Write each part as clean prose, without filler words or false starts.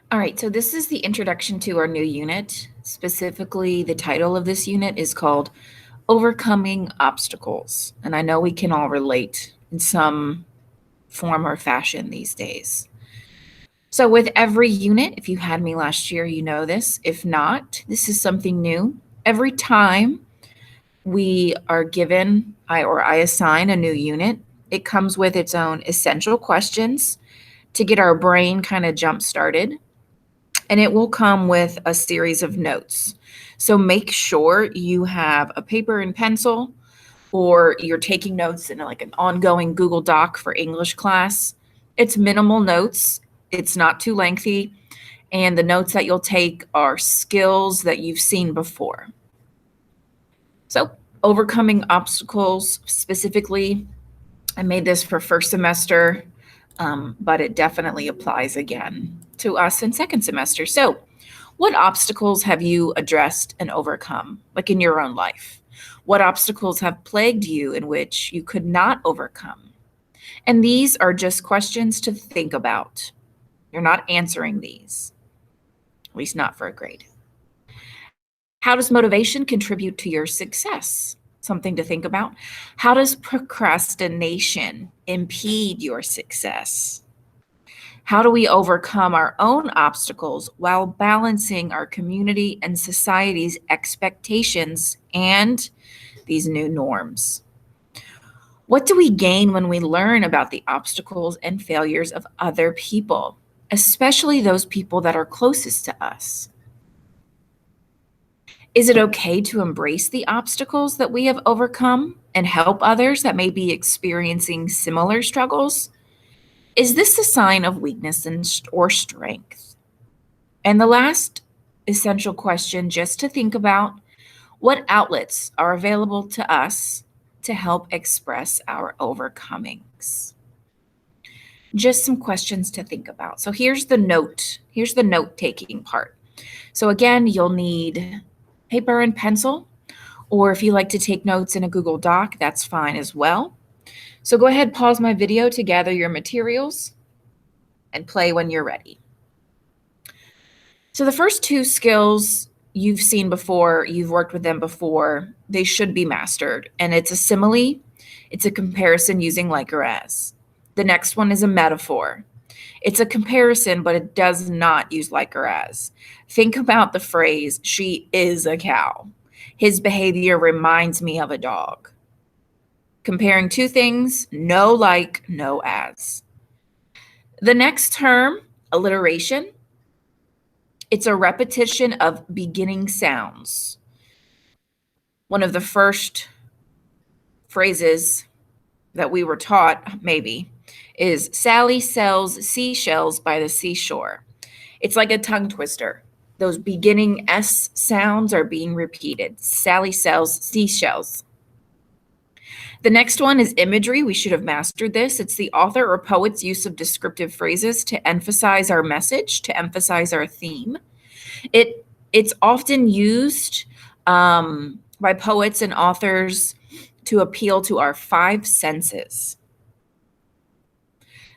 All right, so this is the introduction to our new unit. Specifically, the title of this unit is called Overcoming Obstacles. And I know we can all relate in some form or fashion these days. So, with every unit, if you had me last year, you know this. If not, this is something new. Every time we are given, I assign a new unit, it comes with its own essential questions to get our brain kind of jump started, and it will come with a series of notes. So make sure you have a paper and pencil, or you're taking notes in like an ongoing Google Doc for English class. It's minimal notes, it's not too lengthy, and the notes that you'll take are skills that you've seen before. So, overcoming obstacles specifically, I made this for first semester, but it definitely applies again to us in second semester. So, what obstacles have you addressed and overcome, like in your own life? What obstacles have plagued you in which you could not overcome? And these are just questions to think about. You're not answering these, at least not for a grade. How does motivation contribute to your success? Something to think about. How does procrastination impede your success? How do we overcome our own obstacles while balancing our community and society's expectations and these new norms? What do we gain when we learn about the obstacles and failures of other people, especially those people that are closest to us? Is it okay to embrace the obstacles that we have overcome and help others that may be experiencing similar struggles? Is this a sign of weakness or strength? And the last essential question, just to think about, what outlets are available to us to help express our overcomings? Just some questions to think about. So here's the note-taking part. So again, you'll need paper and pencil, or if you like to take notes in a Google Doc, that's fine as well. So go ahead, pause my video to gather your materials and play when you're ready. So the first two skills you've seen before, you've worked with them before, they should be mastered. And it's a simile, it's a comparison using like or as. The next one is a metaphor. It's a comparison, but it does not use like or as. Think about the phrase, she is a cow. His behavior reminds me of a dog. Comparing two things, no like, no as. The next term, alliteration. It's a repetition of beginning sounds. One of the first phrases that we were taught, maybe, is Sally sells seashells by the seashore. It's like a tongue twister. Those beginning S sounds are being repeated. Sally sells seashells. The next one is imagery. We should have mastered this. It's the author or poet's use of descriptive phrases to emphasize our message, to emphasize our theme. It's often used by poets and authors to appeal to our five senses.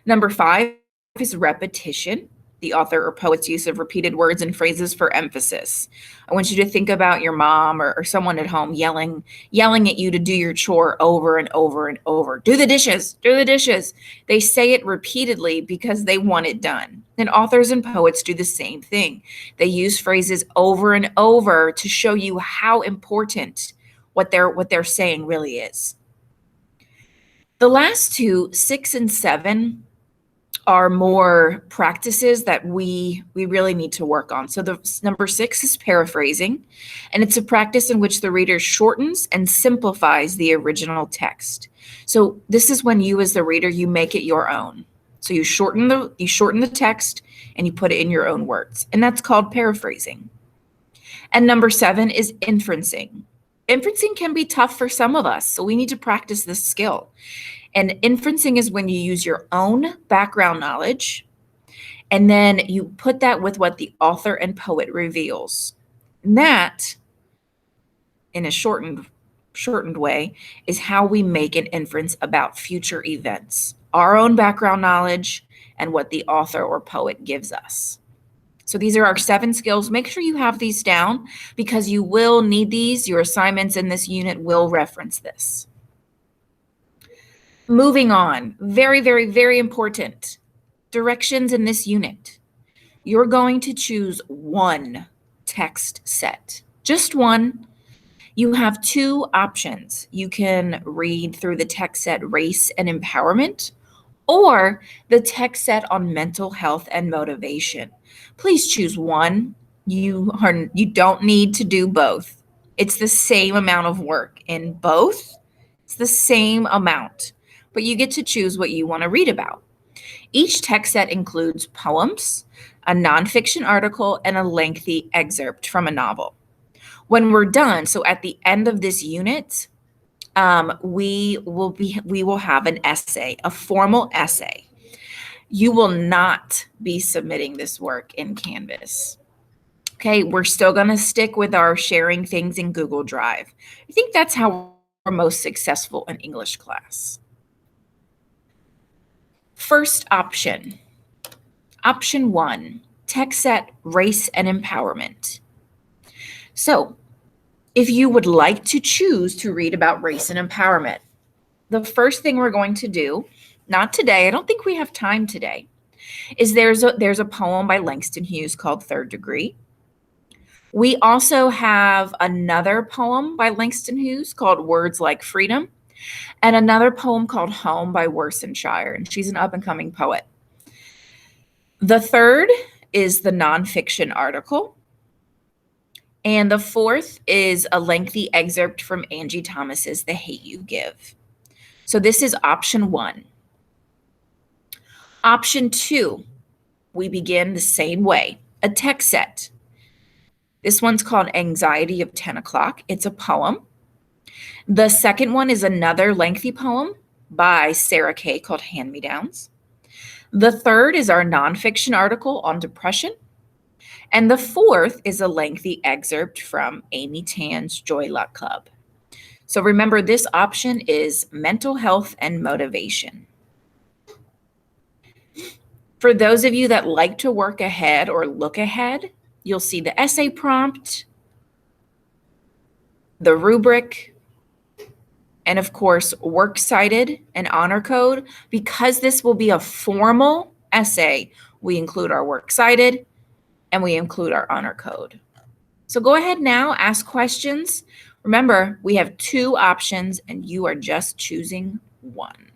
Number 5 is repetition. The author or poet's use of repeated words and phrases for emphasis. I want you to think about your mom or someone at home yelling at you to do your chore over and over and over. Do the dishes, do the dishes. They say it repeatedly because they want it done. And authors and poets do the same thing. They use phrases over and over to show you how important what they're saying really is. The last two, 6 and 7, are more practices that we really need to work on. So the number 6 is paraphrasing, and it's a practice in which the reader shortens and simplifies the original text. So this is when you as the reader, you make it your own. So you shorten the text and you put it in your own words, and that's called paraphrasing. And number 7 is inferencing. Inferencing can be tough for some of us, so we need to practice this skill. And inferencing is when you use your own background knowledge and then you put that with what the author and poet reveals. And that, in a shortened way, is how we make an inference about future events, our own background knowledge and what the author or poet gives us. So these are our 7 skills. Make sure you have these down because you will need these. Your assignments in this unit will reference this. Moving on, very, very, very important. Directions in this unit. You're going to choose one text set, just one. You have 2 options. You can read through the text set Race and Empowerment or the text set on mental health and motivation. Please choose one. You don't need to do both. It's the same amount of work in both. It's the same amount, but you get to choose what you want to read about. Each text set includes poems, a nonfiction article, and a lengthy excerpt from a novel. When we're done, so at the end of this unit, we will have an essay, a formal essay. You will not be submitting this work in Canvas. Okay, we're still going to stick with our sharing things in Google Drive. I think that's how we're most successful in English class. First option. Option 1, text set Race and Empowerment. So, if you would like to choose to read about race and empowerment, the first thing we're going to do, not today, I don't think we have time today, is there's a poem by Langston Hughes called Third Degree. We also have another poem by Langston Hughes called Words Like Freedom, and another poem called Home by Worcestershire, and she's an up-and-coming poet. The third is the nonfiction article. And the fourth is a lengthy excerpt from Angie Thomas's The Hate You Give. So this is option 1. Option 2, we begin the same way, a text set. This one's called Anxiety of 10 O'Clock. It's a poem. The second one is another lengthy poem by Sarah Kay called Hand-Me-Downs. The third is our nonfiction article on depression. And the fourth is a lengthy excerpt from Amy Tan's Joy Luck Club. So remember, this option is mental health and motivation. For those of you that like to work ahead or look ahead, you'll see the essay prompt, the rubric, and of course, works cited and honor code. Because this will be a formal essay, we include our works cited and we include our honor code. So go ahead now, ask questions. Remember, we have 2 options and you are just choosing one.